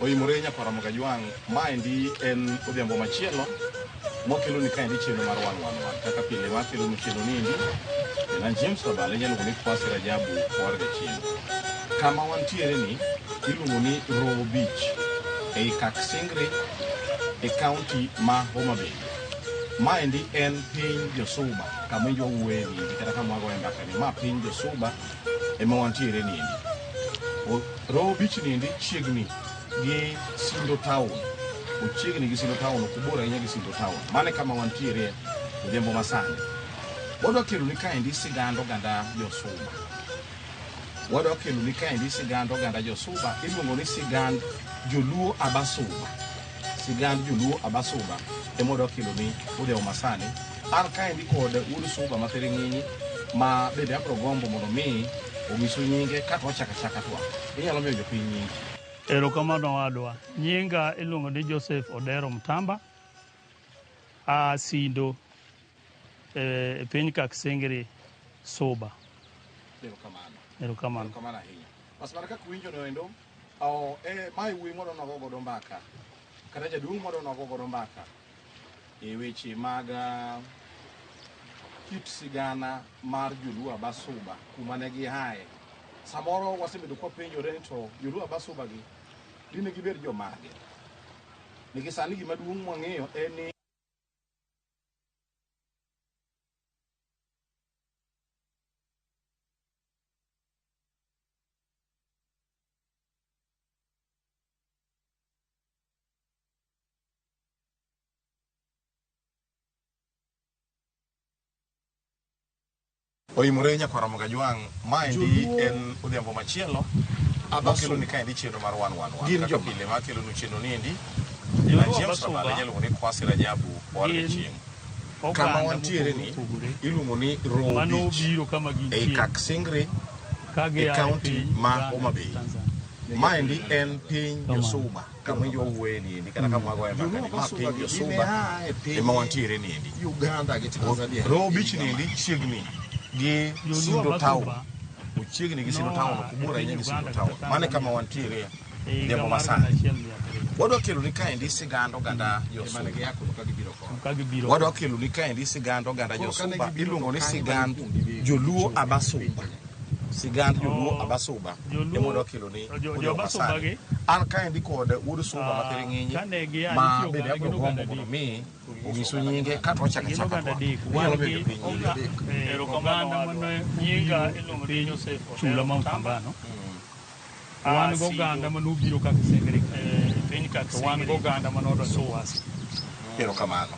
Oimore Nyakwaro Kajwang', maendi en odhiambo machielo mokelo ni kaendi chenro mar wan kaka pile makelo ni chenro niendi en James Obala iluongo ni Kwasi Rajabu war gachien. Kama wantiere ni iluongo ni Roho Beach ei Kaksingri e kaunti ma Homa Bay. Maendi en piny Josuba kama ijo wuoye niendi kata kama wagoye mbaka ni ma piny Josuba ema wantiere niendi. Roho Beach niendi chiegni gi Sindo Town. Uchiegni gi Sindo Town, okubor ahinya gi Sindo Town. Mane kama wantiere odhiambo masani. Wadwa kelo ni kaendi sigand oganda Josuba. Wadwa kelo ni kaendi sigand oganda Josuba, iluongo ni sigand Joluo Abasuba. Sigand Joluo Abasuba ema wadwa kelo ni odhiambo masani. An kaendi kod Wuod Suba Mathiring'inyi ma bende abro gombo mondo mi onyiso nyinge kaka wachaka twa. Inyalo miyo jopiny nyinge. Erokamano wadwa. Nyinga iluongo ni Joseph Odero Mtamba. Sindo e piny Kaksingri Suba. Erokamano ahinya. Masmana kaka winjo no endo, mai wuoyi mondo nogo godo mbaka. Kata jaduong' mondo nogo godo mbaka. E weche mag kit sigana mar Joluo Abasuba kuma ne giaye. Samoro wasebedo kwa penjore ni to Joluo Abasuba gi dine gibed jomage. Nikech sani gima duong' mwang'eyo en ni Oimore Nyakwaro Kajwang', maendi en odhiambo machielo mokelo ni kaendi chenro mar wan kaka pile makelo ni chenro niendi en James Obala iluongo ni Kwasi Rajabu war gachien. Kama wantiere ni iluongo ni Roho Beach ei Kaksingri e kaunti ma Homa Bay. Maendi en piny Josuba kama ijo wuoye niendi kata kama wagoye mbaka ni ma piny Josuba ema wantiere niendi. Roho Beach niendi chiegni gi Sindo Town. Uchiegni gi Sindo Town, okubor ahinya gi Sindo Town. Mane kama wantiere odhiambo masani. Wadwa kelo ni kaendi sigand oganda Josuba. Wadwa kelo ni kaendi sigand oganda Josuba, iluongo ni sigand Joluo Abasuba. Sigand Joluo Abasuba ema wadwa kelo ni odhiambo masani. An kaendi kod Wuod Suba Mathiring'inyi ma bende abro gombo mondo mi onyiso nyinge kata wachaka twa. Inyalo bedo piny nyinge. Erokamano nyinga iluongo ni Joseph Chula Mtambano. Wan goganda manobiro Kaksingri piny Kaksingri. Wan goganda manodo Suwasi. Erokamano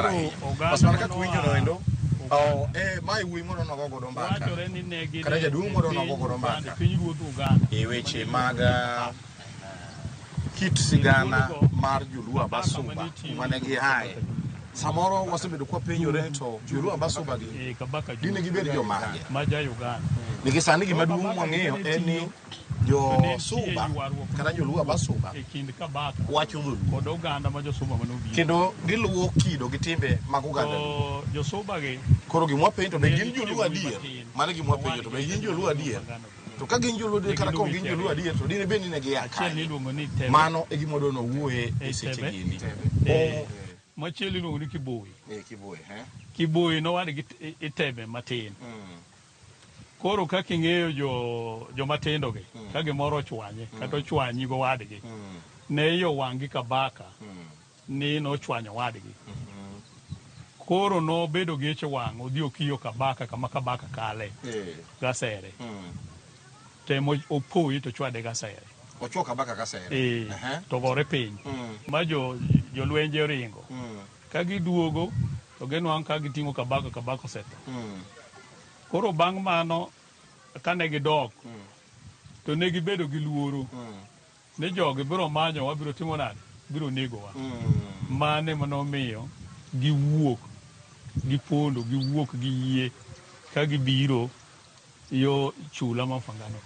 ahinya. Masmana kaka winjo no endo, mai wuoyi mondo nogo godo mbaka. Kata jaduong' mondo nogo godo mbaka. E weche mag kit sigana mar Joluo Abasuba kuma ne giaye. Samoro wasebedo kwa penjore ni to Joluo Abasuba gi dine gibed jomage. Nikech sani gima duong' mwang'eyo en ni Josuba kata Joluo Abasuba wacho dholuo kendo giluwo kido gi timbe mag oganda. Koro gimwa penjo to be gin Joluo adier? Mane gimwa penjo to be gin Joluo adier? To ka gin Joluo adier kata ka gin Joluo adier to dine bed ni ne gia kae. Mano e gima wadwa wuoye e seche gini. Machielo iluongo ni Kiboyi. Kiboyi, Kiboyi nowad gi Itebe matin. Koro kaka ing'eyo jomatindo gi ka gimoro ochwanye kata ochwanyi go wadgi ne iyo wang'i kabaka ni nochwanyo wadgi. Koro nobedo gi eche wang' odhi okiyo kabaka kama kabaka kale gasere. Temo opoyi to chwade gasere. Ochuo kabaka gasere. To gore piny. Ma jolwenje ringo. Ka giduogo to ginwang' ka giting'o kabaka osetho. Koro bang' mano kane gidok to ne gibedo gi luoro ni jogi biro manyo wabiro timo nade, biro negowa. Mane manomiyo giwuok gipondo giwuok gi yie ka gibiro yo Chula Mafangano.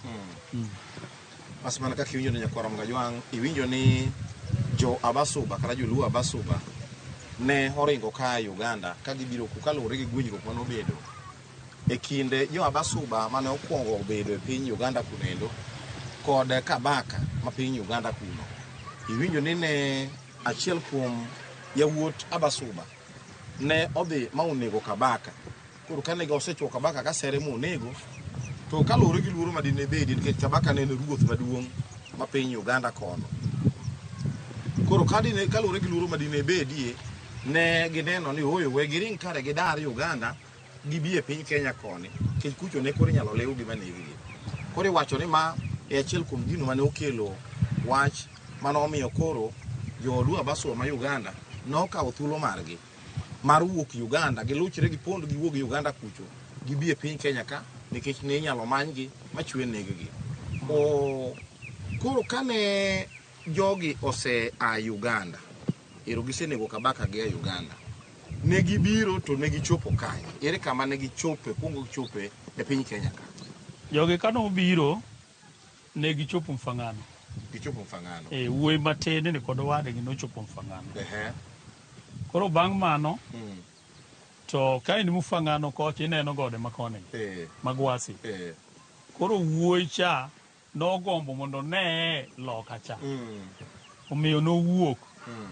Masmana kaka iwinjo ni Nyakwaro Kajwang', iwinjo ni Jo Abasuba kata Joluo Abasuba ne oringo ka Uganda ka gibiro kaluwore gi gwenyruok manobedo e kinde Jo Abasuba mane okwongo bedo e piny Uganda kunendo kod kabaka ma piny Uganda kuno. iwinjo ni ne achiel kuom yawuot Abasuba ne odhi ma onego Kabaka. Koro kane osechuo Kabaka ka sere mo onego, to kaluwore gi luoro madine bedi nikech Kabaka ne en ruoth maduong' ma piny Uganda kono. Koro kaluwore gi luoro madine bedie, ne gineno ni oyo we giring kare gidar Uganda gibi e piny Kenya koni, nikech kucho ne koro inyalo lew gima negigi. Koro iwacho ni ma e achiel kuom gino mane okelo wach mane omiyo koro jo Abasuba ma Uganda nokawo thuolo margi mar wuok Uganda, giluchre gi pondo giwuok Uganda kucho gibi e piny Kenya ka, nikech ne inyalo manygi machwe neggi. Koro kane jogi ose a Uganda, ero gisenego Kabaka gi a Uganda, ne gibiro to ne gichopo kanye? Ere kama ne gichope, kuongo gichope e piny Kenya ka? Jogi kano biro ne gichopo Mfangano. Gichopo Mfangano. Wuoyi matin ni kod wadgi nochopo Mfangano. Koro bang' mano, to ka in Mfangano kocha ineno gode makoni, Magwasi. Koro wuoyi cha nogombo mondo ne loka cha. Omiyo nowuok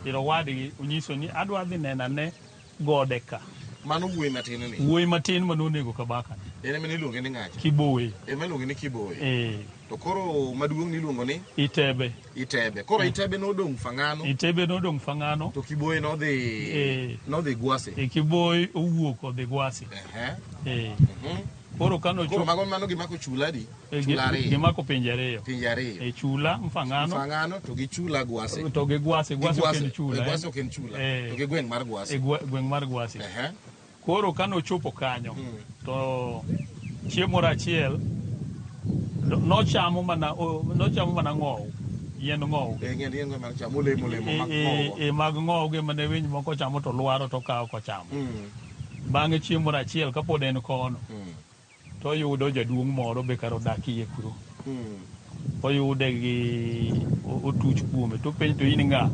ir owadgi onyiso ni adwa dhi neno ane gode ka. Mano wuoyi matin ni? Wuoyi matin manonego Kabaka. En ema niluonge ni ng'acha? Kiboye. Ema iluonge ni Kiboye. To koro maduong' niluongo ni? Itebe. Itebe. Koro Itebe nodong' Mfangano? Itebe nodong' Mfangano. To Kiboye nodhi Gwasi? Kiboye owuok odhi Gwasi. Koro mano gimako chula di? Chula ariyo? Gimako pinje ariyo. Pinje ariyo? Chula Mfangano. Mfangano to gi chula Gwasi? To gi Gwasi. Gwasi ok en chula. Gwasi ok en chula. To gi gweng' mar Gwasi? Gweng' mar Gwasi. Koro kanochopo kanyo, to chieng' moro achiel nochamo mana ng'owu, yien ng'owu. Mag ng'owu gi mane winy moko chamo to lwaro to kawo kochamo. Bang'e chieng' moro achiel kapod en kono, to yudo jaduong' moro be kar odakie kuro. Oyude gi otuch kuome to penjo to in ng'a?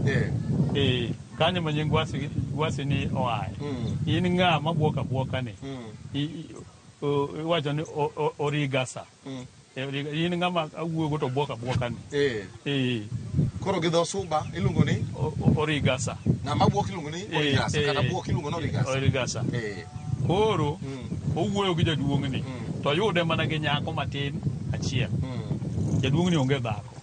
Kanyo ma nying Gwasi ni oaye. In ng'a mabuoka buoka ni? Iwacho ni Origasa. In ng'a ma awuogo to buoka buoka ni? Koro gi dho Suba iluongo ni? Origasa. Ng'ama buok iluongo ni Origasa kata buok iluongo ni Origasa? Origasa. Koro owuoyo gi jaduong' ni to yude mana gi nyako matin achiel. Jaduong' ni onge dhako.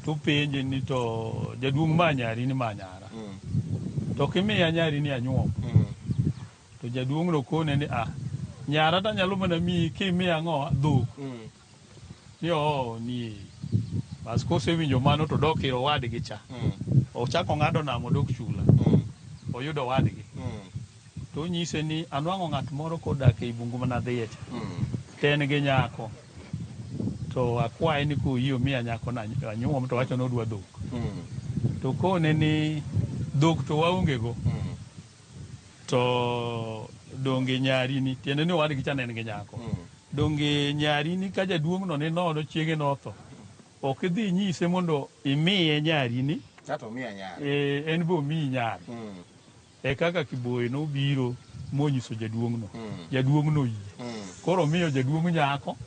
To penje ni to jaduong' ma nyari ni ma nyara. To kimiya nyari ni anyuom. To jaduong' no kone ni nyara ta nyalo mana mi kimiya ang'o dhok. Ni ni bas kosewinjo mano to dok ir owadgi cha. Ochako ng'ado namo dok chula. Oyudo wadgi. To nyise ni anwang'o ng'at moro kodak e bungu mana dhiye cha. En gi nyako. To akwaye ni koyie omiya nyako na anyuom, to wacho nodwa dhok. To kone ni dhok to waonge go. To donge nyari ni, tiende ni owadgi cha ne en gi nyako. Donge nyari ni ka jaduong' no ni nono chiege notho, ok idhi nyise mondo imiye nyari ni? Kato miya nyari. En bo miyi nyari. E kaka Kiboye nobiro monyiso jaduong' no. Jaduong' no yie. Koro miyo jaduong' nyako.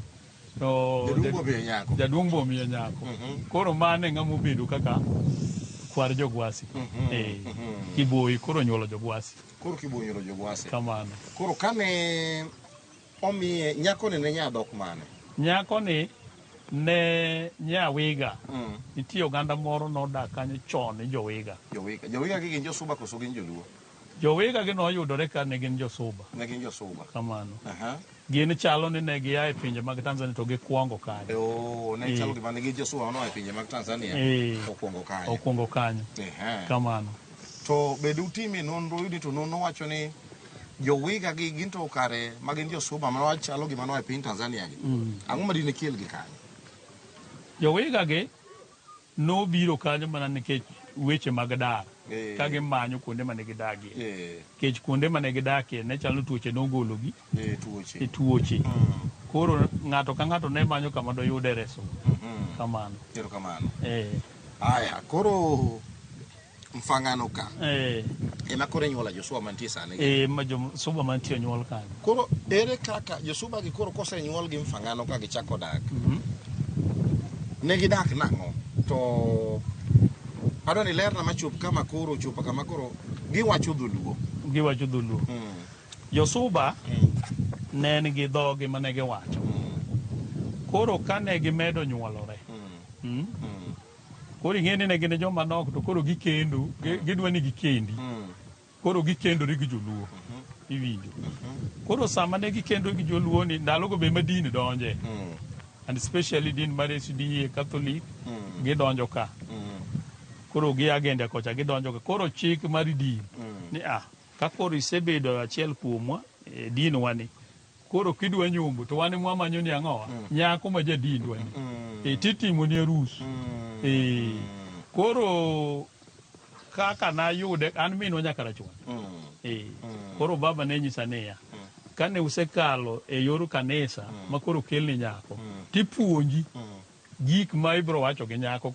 To jaduong' bo miyo nyako. Koro mane ng'ama obedo kaka kwar jogwasi. Kiboye koro nyuolo jogwasi. Koro Kiboye nyuolo jogwasi. Kamano. Koro kane omiye nyako ni ne nyadhok mane? Nyako ni ne Nyawiga. Nitie oganda moro nodak kanyo chon ni Jowiga. Jowiga gi gin jo-Suba koso gin joluo? Jowiga gi noyudore ka ne gin jo-Suba. Ne gin jo-Suba. Kamano. Gin chalo ni ne gia e pinje mag Tanzania to gikwongo kanyo. Ne chalo gima ne gin jo-Suba no e pinje mag Tanzania okwongo kanyo. Okwongo kanyo. Kamano. To bende utime nonro yudi to nonro wacho ni Jowiga gi gin to kare ma gin jo-Suba ma chalo gima no e piny Tanzania gi. Ang'o ma dine kel gi kanyo? Jowiga gi nobiro kanyo mana nikech weche mag dar. Ka gimanyo kuonde mane gidagie. Kech kuonde mane gidakie ne chalo tuoche nogologi. Tuoche. Koro ng'ato ka ng'ato ne manyo kama doyude reso. Kamano. Kamano. Aya, koro Mfangano ka. Ema koro nyuola jo-Suba mantie sani. Ma jo-Suba mantie nyuol kanyo. Koro ere kaka jo-Suba gi koro kose nyuol gi Mfangano ka gichako dak? Ne gidak nang'o? To adwani lerna machop kama koro chopa kama koro giwacho dholuo. Giwacho dholuo. Jo-Suba ne nigi dhogi mane giwacho. Koro kane gimedo nyuolore. Koro ing'eni ne gin joma nok to koro gikendo, gidwa ni gikendi. Koro gikendore gi joluo. Iwinjo. Koro sama ne gikendo gi joluo ni ndalogo be madini donje. And especially din mar SDA Catholic gidonjo ka. Koro gi agenda kocha gidonjo ka. Koro chik mar din ni ka koro isebedo achiel kuomwa din wani. Koro kidwa nyombo to wan mwamanyo ni ang'owa nyako ma jadin wani. Titimo ni arus. Koro kaka na yude an minwa nyaka rachuon. Koro baba ne nyisa niya kane usekalo e yor kanisa ma koro kelni nyako tipuonji gik ma ibro wacho gi nyako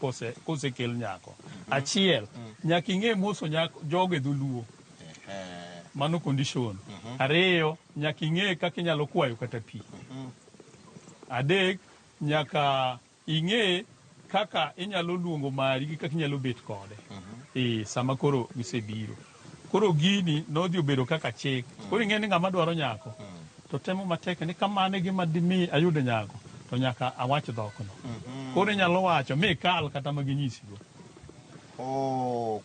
kose kel nyako. Achiel nyaka ing'e moso nyako joge dholuo. Mano condition. Ariyo nyaka ing'e kaka inyalo kwayo kata pi. Adek nyaka ing'e kaka inyalo luongo mari gi kaka inyalo bet kode. Sama koro gisebiro. Koro gini nodhi obedo kaka chik. Koro ing'e ni ng'ama dwaro nyako to temo matek ni kamane gima dimi ayude nyako to nyaka awach dhokno. Koro inyalo wacho mikal kata maginyisigo.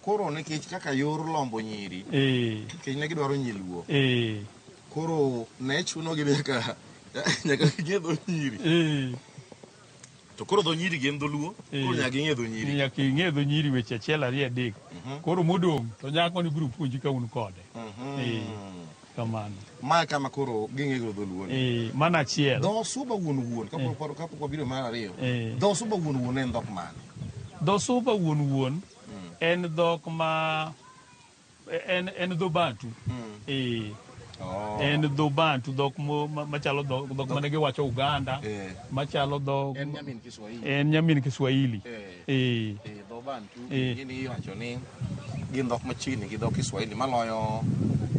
Koro nikech kaka yor lombo nyiri. Nikech ne gidwaro nyiluo. Koro ne chuno gi nyaka ging'e dho nyiri. To koro dho nyiri gin dholuo. Koro nyaka ging'e dho nyiri. Nyaka ing'e dho nyiri weche achiel ariyo adek. Koro modong' to nyako ni biro puonji ka un kode. Kamano. Ma kama koro ging'e dholuo ni. Mana achiel. Dho Suba wuon kapok wabiro mar ariyo. Dho Suba wuon en dhok mane? Dho Suba wuon en dhok ma en dho Bantu. En dho Bantu, dhok machalo dhok mane giwacho Uganda, machalo dhok en nyamin Kiswahili. En nyamin Kiswahili. Dho Bantu gini iwacho ni gin dhok machiegni gi dho Kiswahili maloyo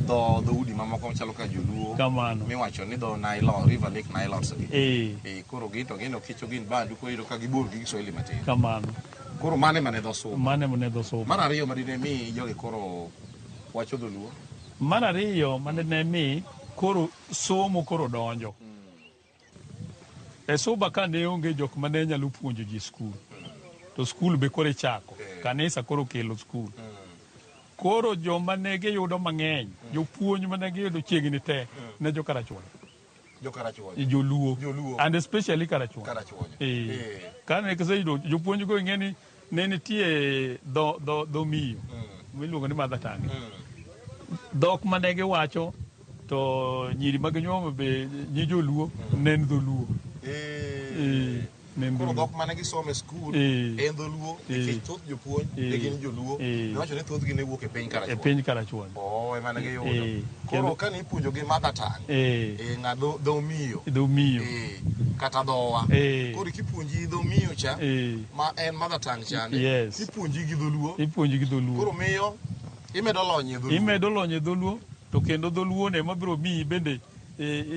dhoudi mamoko machalo ka joluo. Kamano. Miwacho ni dho Nile, River Lake Nilotes gi. Koro gin to gin okicho gin Bantu koro iyudo ka gibor gi Kiswahili matin. Kamano. Koro mane dho Suba? Mane dho Suba. Mar ariyo madine mi jogi koro wacho dholuo. Mar ariyo mane mi koro somo koro donjo. E Suba ka ne onge jok mane nyalo puonjo ji skul. To skul be koro chako. Kanisa koro kelo skul. Koro joma ne giyudo mang'eny, jopuonj mane giyudo chiegni te ne jo Karachuonyo. Joluo. And especially Karachuonyo. Kane kiseyudo jopuonj go ing'eni ne nitie dho miyo miluongo ni mother tongue. Dhok mane giwacho to nyiri mag nyuomo be nyi joluo ne en dholuo. Koro dhok mane gisomo e skul en dholuo nikech thoth jopuonj ne gin joluo. Niwacho ni thoth gi ne wuok e piny Karachuonyo. E piny Karachuonyo. Ema ne giyudo. Koro kane ipuonjo gi mother tongue ng'a dho miyo. Dho miyo. Kata dhowa. Koro kipuonji dho miyo cha ma en mother tongue chande. Ipuonji gi dholuo. Koro miyo imedo lony e dholuo to kendo dholuo ne mabiro miyi bende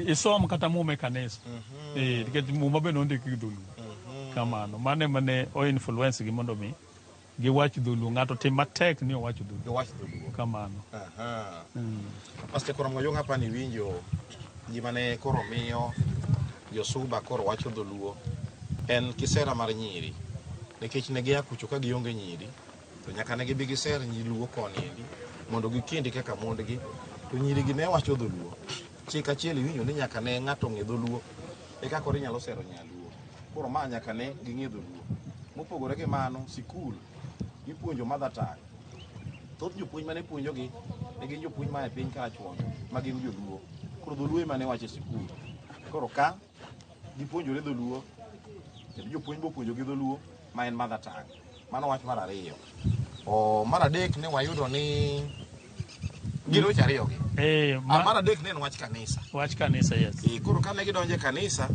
isom kata muma e kanisa. Nikech muma bende ondik gi dholuo. Kamano. Mane o influence gi mondo mi giwach dholuo. Ng'ato tim matek ni owach dholuo. Kamano. Pastor Koramoyo hapa ni winjo gima ne koro miyo jo-Suba koro wacho dholuo en kisera mar nyiri. Nikech ne gia kucho ka gionge nyiri to nyaka ne gibi giser nyiluo koni endi mondo gikendi kaka mondgi to nyiri gi ne wacho dholuo. Chik achiel winjo ni nyaka ne ng'ato ng'e dholuo eka koro inyalo sero nyaluo. Koro ma nyaka ne ging'e dholuo. Mopogore gi mano, sikul ipuonjo mother tongue. Thoth jopuonj mane puonjogi ne gin jopuonj ma e piny Karachuonyo ma gin joluo. Koro dholuo ema ne wacho e sikul. Koro ka gipuonjore dholuo kendo jopuonj bo puonjo gi dholuo ma en mother tongue. Mano wach mar ariyo. Mar adek ne wayudo ni gin weche ariyo gi. Mar adek ne en wach kanisa. Wach kanisa, yes. Koro kane gidonje kanisa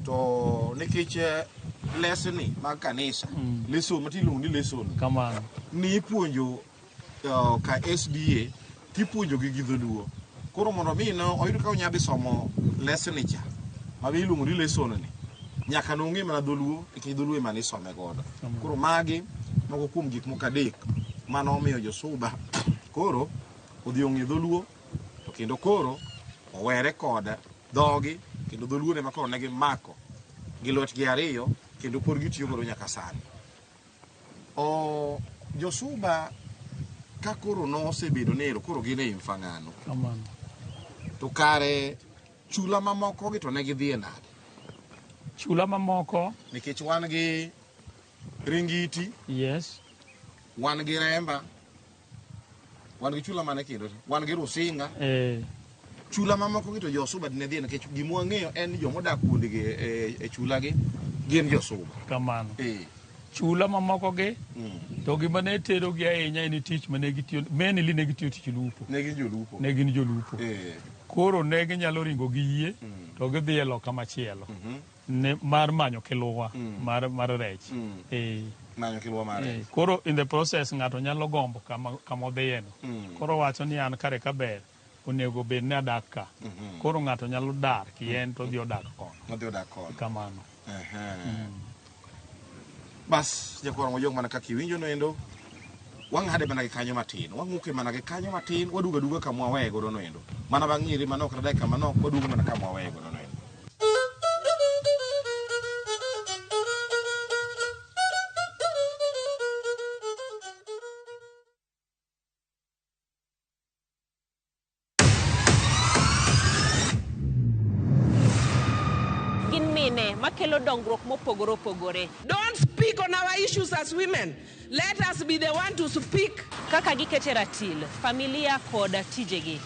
to nikech lesni mag kanisa, lesson matiluongo ni lesson. Kamano. Ni ipuonjo ka SDA tipuonjo gi dholuo. Koro mondo mi no oyud ka onyabi somo lesni cha ma iluongo ni lesson ni nyaka nong'e mana dholuo nikech dholuo ema ne isome godo. Koro magi moko kuom gik moko adek mano omiyo Josuba koro odhi ong'e dholuo to kendo koro owere kod dhogi kendo dholuo ne makoro negi mako gi lwetgi ariyo kendo pod gitiyo godo nyaka sani. Josuba ka koro nosebedo nero koro gin e mfang'ano to kare chula mamoko gi to ne gidhi e nade? Chula mamoko nikech wan gi Ringiti, yes, wan gi Remba, wan gi chula mane kendo wan gi Rusinga. Chula mamoko gi to Josuba ne dhi nikech gima wang'eyo en ni jomodak kuondegi e chula gi gin Josuba. Kamano. Chula mamoko gi to gima ne tero gi ahinya en tich mane gitiyo, mainly ne gitiyo tich lupo. Ne gin jolupo. Koro ne ginyalo ringo gi yie to gidhi e loka machielo mar manyo kiluwa mar rech. Manyo kiluwa mar rech. Koro in the process ng'ato nyalo gombo kama odhiyeno. Koro wacho ni an kare kaber onego bed ni adak ka. Koro ng'ato nyalo dar kien to odhi odak kono. Kamano. Bas jakwaro mojong mana kaka iwinjo noendo wang'ade mana gi kanyo matin, wang'uke mana gi kanyo matin, waduga duga kama waweye godo noendo, mana bang' nyiri manok na dakika manok waduga mana kama waweye godo noendo. Don't speak on our issues as women. Let us be the one to speak. Kaka gikete ratil, familia koda tijegi.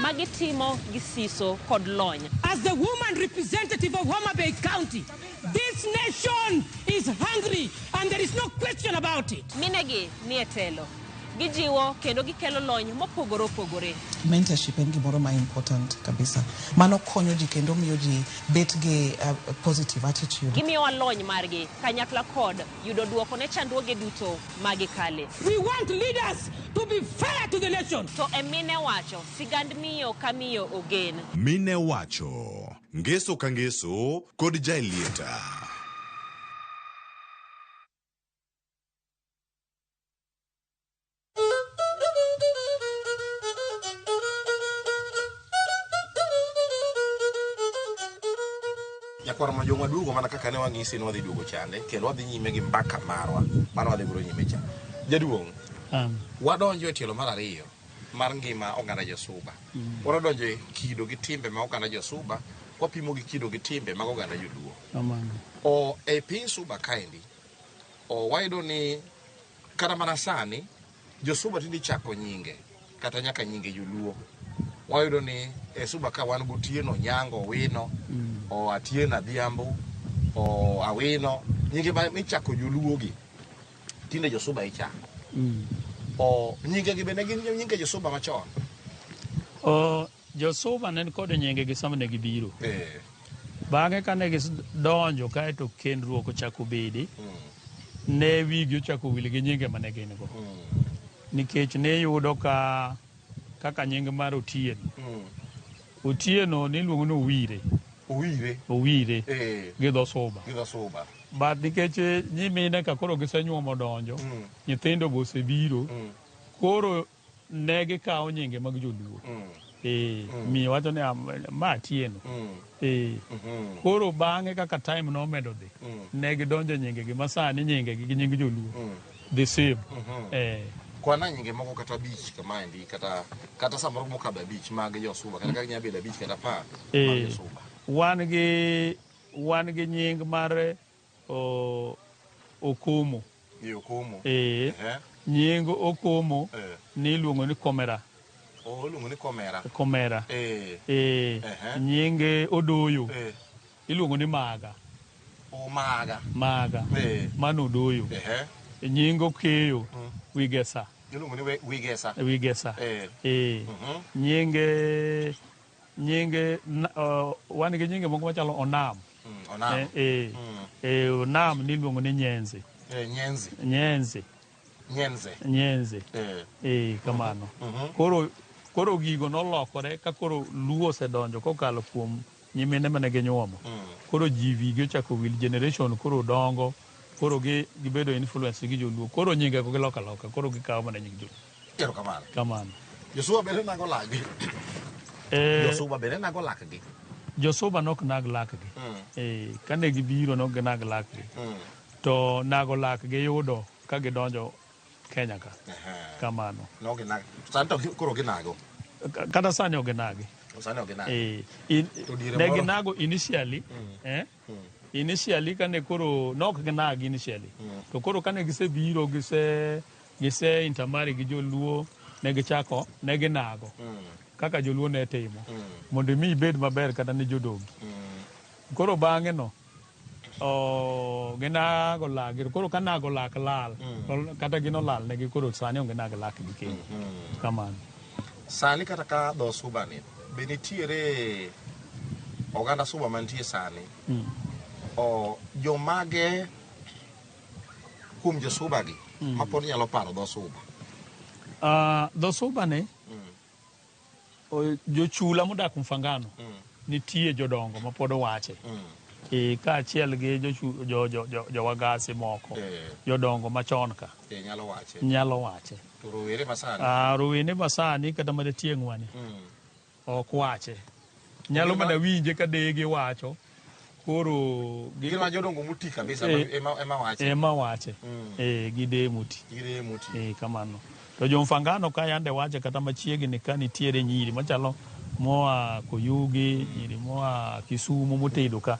Magitimo gisiso kod lony. As the woman representative of Homa Bay County, this nation is hungry and there is no question about it. Minegi ni etelo. Gijiwo kendo gikelo lony mopogore opogore. Mentorship en gimoro ma important kabisa. Mano konyo ji kendo miyo ji bet gi positive attitude. Gimiyo lony margi kanyakla kod yudo duoko ne chandruoge duto magikale. We want leaders to be fair to the nation. To emine wacho sigand miyo kamiyo ogen. Mine wacho ngeso ka ngeso kod jailieta. Jakwaro majong waduogo mana kaka ne wang'isi ni wadhi duogo chande kendo wadhi nyime gi mbaka marwa mana wadhi biro nyime cha. Jaduong', wadonjo e tielo mar ariyo mar ngima oganda Josuba. Wadonjo e kido gi timbe ma oganda Josuba wapimo gi kido gi timbe mag oganda Joluo. E piny Suba kaendi wayudo ni kata mana sani Josuba tinde chako nyinge kata nyaka nyinge Joluo. Wayudo ni e Suba ka wan gotieno Nyango, Wino, Atieno, Adhiambo, Awino, nyinge ma ichako Joluo gi tinde Josuba ichako. Nyinge gi bende gin nyinge Josuba machon. Josuba ne kod nyinge gi sama ne gibiro. Bang'e kane gidonjo kaeto kendruok ochako bede, ne wigi ochako wil gi nyinge mane gin go. Nikech ne yudo kaka nying mar Otieno. Otieno niluongo ni Owire gi dho Suba. But nikech nyimine ka koro gisenyuomo donjo, nyithindo go osebiro, koro ne gikawo nyinge mag Joluo. Miyo wacho ni ma Atieno. Koro bang'e kaka time nomedo dhi, ne gidonjo nyinge gi masani nyinge gi nying Joluo. The same. Kwana nyinge moko kata bich kamaendi kata samoro mokadho abich mag Josuba kata kaka nyabedo abich kata 10 mag Josuba. Wan gi nying mar Okomo. Nying Okomo niluongo ni Komera. Iluongo ni Komera. Nying Odoyo iluongo ni Maga. Maga. Mano Odoyo. Nying Okeyo Wigesa. Iluongo ni Wigesa. Nyinge wan gi nyinge moko machalo Onam. Onam niluongo ni Nyenze. Nyenze. Kamano. Koro gigo nolokore ka koro Luo osedonjo kokalo kuom nyimine mane ginyuomo koro ji wigi ochako wil generation koro dongo koro gibedo influence gi joluo koro nyinge ko giloka loka koro gikawo mana nying joluo kamano Josuba bende nago lagi Josuba bende nago lakgi Josuba nok nag lakgi kane gibiro nok ginag lakgi to nago lakgi yudo ka gidonjo Kenya ka kamano no ginag santo koro ginago kata sani oginagi ne ginago initially initially kane koro nok ginagi initially to koro kane gisebiro gise intermarry gi joluo ne gichako ne ginago kaka joluo ne timo mondo mi ibed maber kata ne jodogi koro bang'e no ginago lagi koro kanago lak lal kata gino lal negi koro sani onge nag lak gi kendo kamano sani kata ka dho suba ni be nitiere oganda suba mantie sani jomage kuom josuba gi mapod nyalo paro dho suba dho suba ne jochula modak Mfangano nitie jodongo mapod wache kaachiel gi jowagasi moko jodongo machon ka nyalo wache rowere masani kata mane tieng'wani ok wache nyalo mana winje ka degi wacho koro gima jodongo muti kabisa ema wache gide muti kamano to jo-Mfangano ka yande wache kata machiegni ka nitiere nyiri machalo moa Koyugi nyiri moa Kisumu motedo ka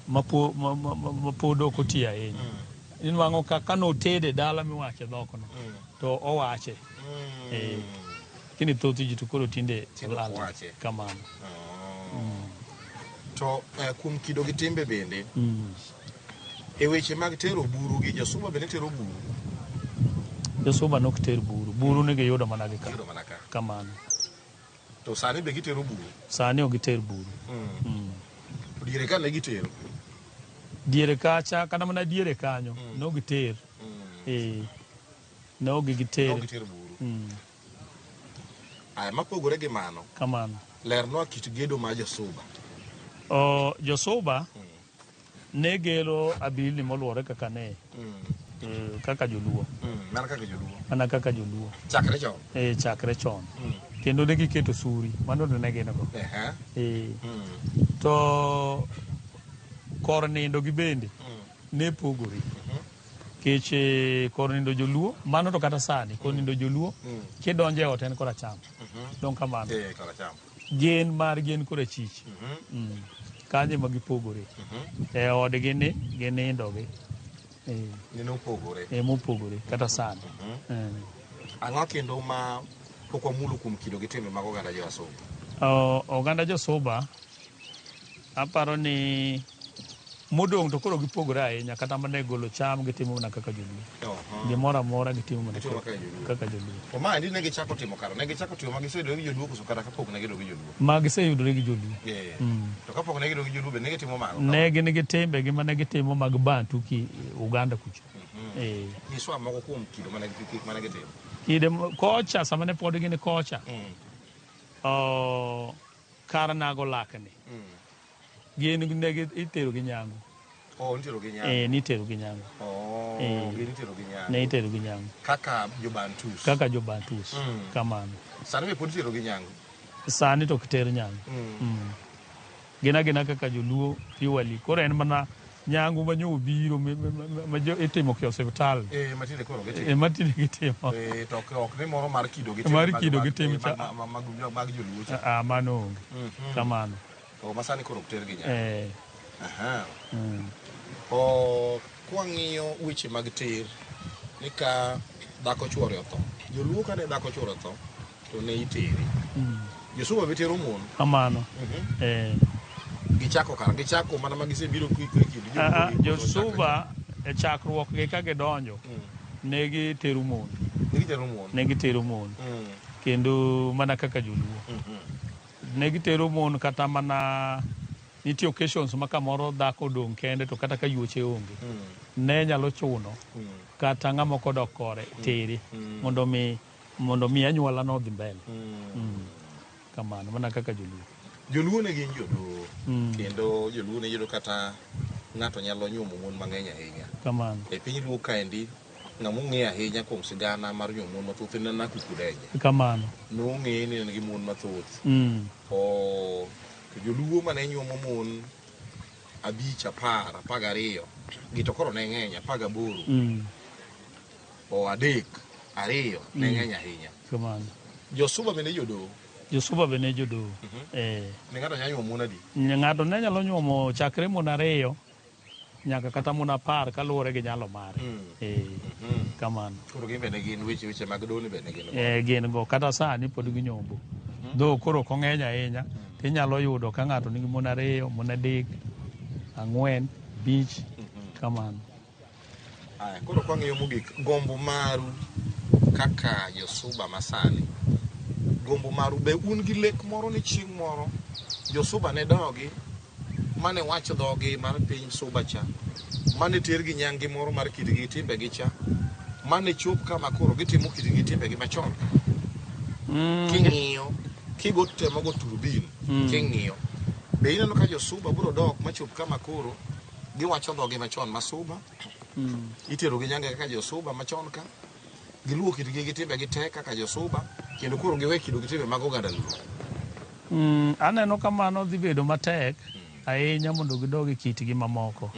mapod ok oti ahinya inwang'o ka notede dala miwache dhokono to owache kini thoth ji to koro tinde olal kamano to kuom kido gi timbe bende e weche mag tero buru gi josuba bende tero buru josuba nok ter buru ne giyudo mana gi ka kamano to sani be gitero buru sani o giter buru diere ka ne gitero diere kacha kana mana diere kanyo no giter no giter buru ay mapogore gi mano kamano lerno kit gedo ma josuba josuba ne gelo abili moluore kaka ne kaka joluo mana kaka joluo chakre chon kendo ne giketo suri mano ne gin go to kor nindo gi bende ne pogore keche kor nindo joluo mano to kata sani kor nindo joluo kidonje e ot en kora cham don kamano gen mar gen kora chich kanje ma gipogore e odgi ni ginindogi mopogore kata sani ang'o kendo ma pok wamulo kuom kido gi timbe mag oganda josuba oganda josuba aparo ni modong' to koro gipogore ahinya kata mana golo cham gitimo mana kaka joluo gimoro amora gitimo mana kaka joluo maendi ne gichako timo kara ne gichako timo magiseyudore gi joluo koso kata kapok ne gido gi joluo magiseyudore gi joluo to kapok ne gido gi joluo be ne gitimo mano ne gin gi timbe gi mane gitimo mag bantu ki Uganda kucho nyiswa moko kuom kido mane gitimo kide kocha sama ne pod gin kocha kar nago lakni gin ne itero gi nyango nitero gi nyango nitero gi nyango ne itero gi nyango kaka jobantus kamano sani be pod itero gi nyango sani to kitero nyango gina kaka joluo piwali koro en mana nyango manyo biro ma itimo ki osiptal matinde gitimo to ok ne moro mar kido gitimo mag joluo mano onge kamano masani koro ter gi nyango kwang'iyo weche mag ter ni ka dhako chuore otho joluo kane dhako chuore otho to ne iteri josuba be tero mon kamano gichako mana magisebiro josuba e chakruok gi ka gidonjo ne gitero mon kendo mana kaka joluo ne gitero mon kata mana nitie occasions ma kamoro dhako dong' kende to kata ka yuoche onge ne nyalo chuno kata ng'ama kodok kore tere mondo mi anyuola no dhi mbele kamano mana kaka joluo joluo ne gin jodoho kendo joluo ne yudo kata ng'ato nyalo nyuomo mon mang'eny ahinya kamano e piny luo kaendi ng'ama ong'e ahinya kuom sigana mar nyuomo mon mathoth en Nakuku Denje kamano nong'e ni en gi mon mathoth to joluo mane nyuomo mon 5, 10, 12 gi to koro ne ng'eny 18 o 3, 2 ne ng'eny ahinya kamano josuba bende jodoho josuba bende jodoho ne ng'ato nyalo nyuomo mon adi ng'ato ne nyalo nyuomo chakre mon 2 nyaka kata mon 10 kaluwore gi nyalo mare kamano koro gin bende gin weche mag doho ni bende gin go kata sani pod ginyombo dho koro ok ong'eny ahinya tinyalo yudo ka ng'ato nigi mon 2 mon 3 4 5 kamano koro kwang'iyo mogik gombo maru kaka josuba masani gombo maru be un gi lek moro ni chieng' moro josuba ne dogi mane wach dhogi mar piny suba cha mane ter gi nyangi moro mar kitgi timbe gi cha mane chop kama koro gitimo kitgi timbe gi machon king'iyo kigo temo go turbin king'iyo be ineno ka josuba biro dok machop kama koro giwacho dhogi machon masuba itero gi nyange kaka josuba machon ka giluwo kitgi gi timbe gi tek kaka josuba kendo koro giwe kido gi timbe mag oganda luo aneno kamano dhi bedo matek ahinya mondo gidogi kitgi mamoko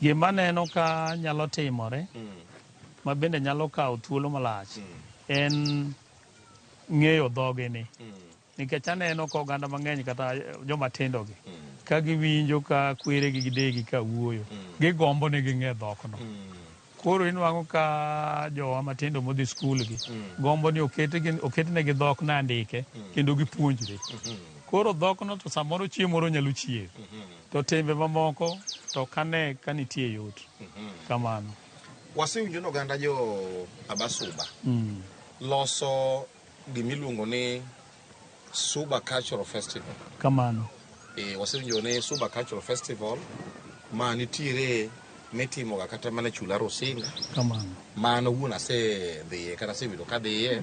gima aneno ka nyalo timore ma bende nyalo kawo thuolo malach en ng'eyo dhogi ni nikech aneno ka oganda mang'eny kata joma tindogi ka giwinjo ka kweregi gi degi ka wuoyo gigombo ni ging'e dhokno koro inwang'o ka jowa matindo modhi skul gi gombo ni oketnegi dhok na andike kendo gipuonjre koro dhokno to samoro chieng' moro nyalo chier to timbe mamoko to kane ka nitie yot kamano wasewinjo ni oganda jo Abasuba loso gimiluongo ni Suba Cultural Festival kamano wasewinjo ni Suba Cultural Festival ma nitiere mitimoga kata mana chula Rusinga kamano mano wuon asedhiye kata asebedo kadhiye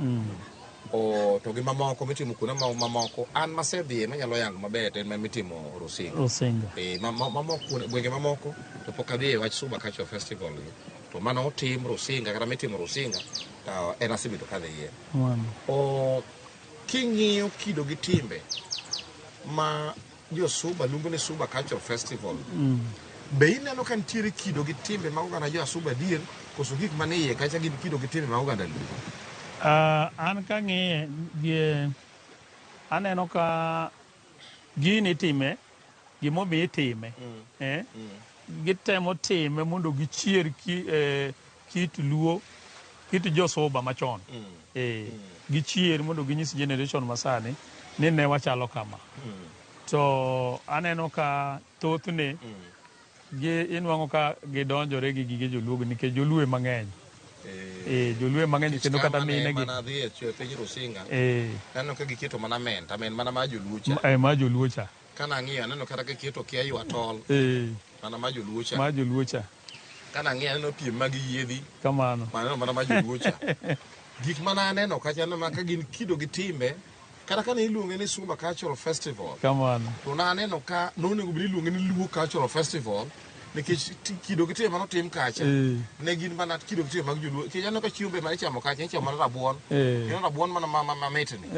to gi mamoko mitimo kuonde mamoko an masedhiye manyalo yango maber en mitimo Rusinga mamoko gwenge mamoko to pok adhiye wach Suba Cultural Festival to mano otim Rusinga kata mitimo Rusinga to en asebedo kadhiye king'iyo kido gi timbe ma josuba luongo ni Suba Cultural Festival be ineno ka nitiere kido gi timbe mag oganda jo Asuba adier koso gik mane iye kacha gin kido gi timbe mag oganda luo an ka ng'iye aneno ka gini time gimomiyo itime gitemo time mondo gichier kit luo kit josuba machon gichier mondo ginyis generation masani ni ne wachalo kama to aneno ka thothne inwang'o ka gidonjore gi gige joluo nikech joluo mang'eny joluo mang'eny kendo kata mine gi mana dhi e piny Rusinga neno ka giketo mana men mana ma joluo cha ma joluo cha kana ng'iyo neno kata giketo kia ywa tol mana ma joluo cha kana ng'iyo neno piem mag yiedhi kamano mana ma joluo cha gik mana neno kacha neno ka gin kido gi timbe kata ka ne iluonge ni Suba Cultural Festival kamano to na aneno ka nonego bili iluonge ni Luo Cultural Festival nikech kido gi timbe manotim kacha ne gin mana kido gi timbe mag joluo nikech aneno ka chiumbe ma ichamo kacha ichamo mana rabuon rabuon mana mamitni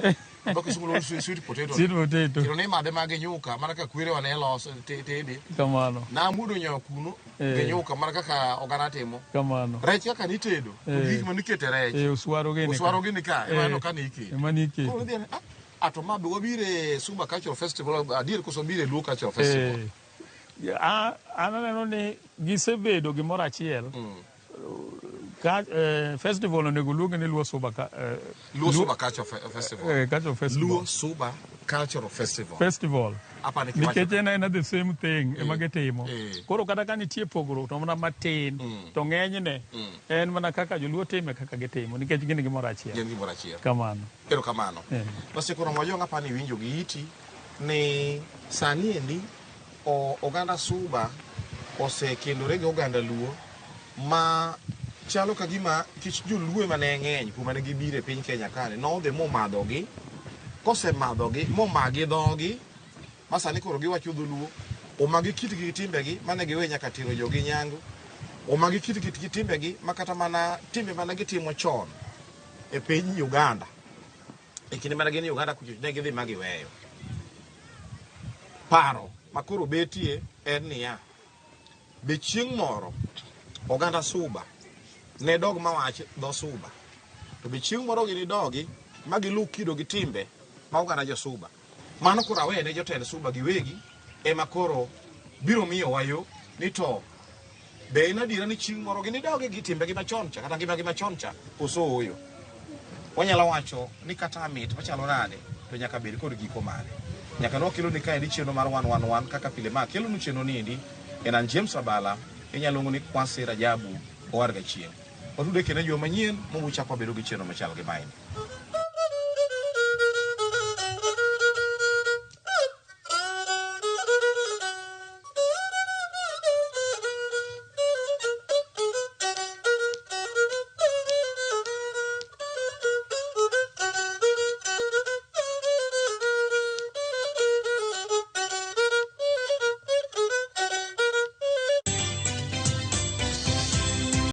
dok isumulo sweet potato kendo ne made mag nyuka mana ka kwere wane loso tede kamano na mudo nyo kuno gi nyuka mana kaka ogana timo kamano rech kaka nitedo gik manikete rech uswaro gini ka emano ka nike ato ma be wabire Suba Cultural Festival adier koso bire Luo Cultural Festival aneno ni gisebedo gimoro achiel festival onego luonge ni Luo Suba Cultural Festival Luo Suba Cultural Festival nikech en the same thing ema gitimo koro kata ka nitie pogruok to mana matin to ng'enyne en mana kaka joluo time kaka gitimo nikech gin gimoro achiel kamano kamano wasekoro moyo ng'apa ni winjo gi iti ni sani endi oganda Suba osekendore gi oganda Luo ma chalo ka gima kich joluo mane ng'eny kuma ne gibire piny Kenya kane nodhi momadhogi kose madhogi momagi dhogi masani koro giwacho dholuo omagi kitgi timbegi mane giwe nyaka tero jogi nyangu, omagi kitgi timbegi makata mana timbe mana gitimo chon e piny Uganda, e kinde mana gin Uganda kucho ne gidhi magiweyo. Paro makoro betie en niya, be chieng' moro oganda Suba ne dog mawach dho Suba, to be chieng' moro ginidogi magilu kido gi timbe ma oganda jo Suba. Mano koro awene jotend Suba giwegi ema koro biro miyo wayo ni to be en adiera ni chieng' moro ginidogi gi timbegi machon cha kata ngimagi machon cha koso oyo. Wanyalo wacho ni kata mit machalo nade to nyaka bed kod giko mare. Nyaka nokelo ni kaendi chenro mar 111 kaka pile ma kelo nu chenro niendi en James Rabala, inyalo ng'o ni Kwasi Rajabu Owarga Chieng'. Otude kene jo manyien momuchako bedo gi chenro machal gi maini.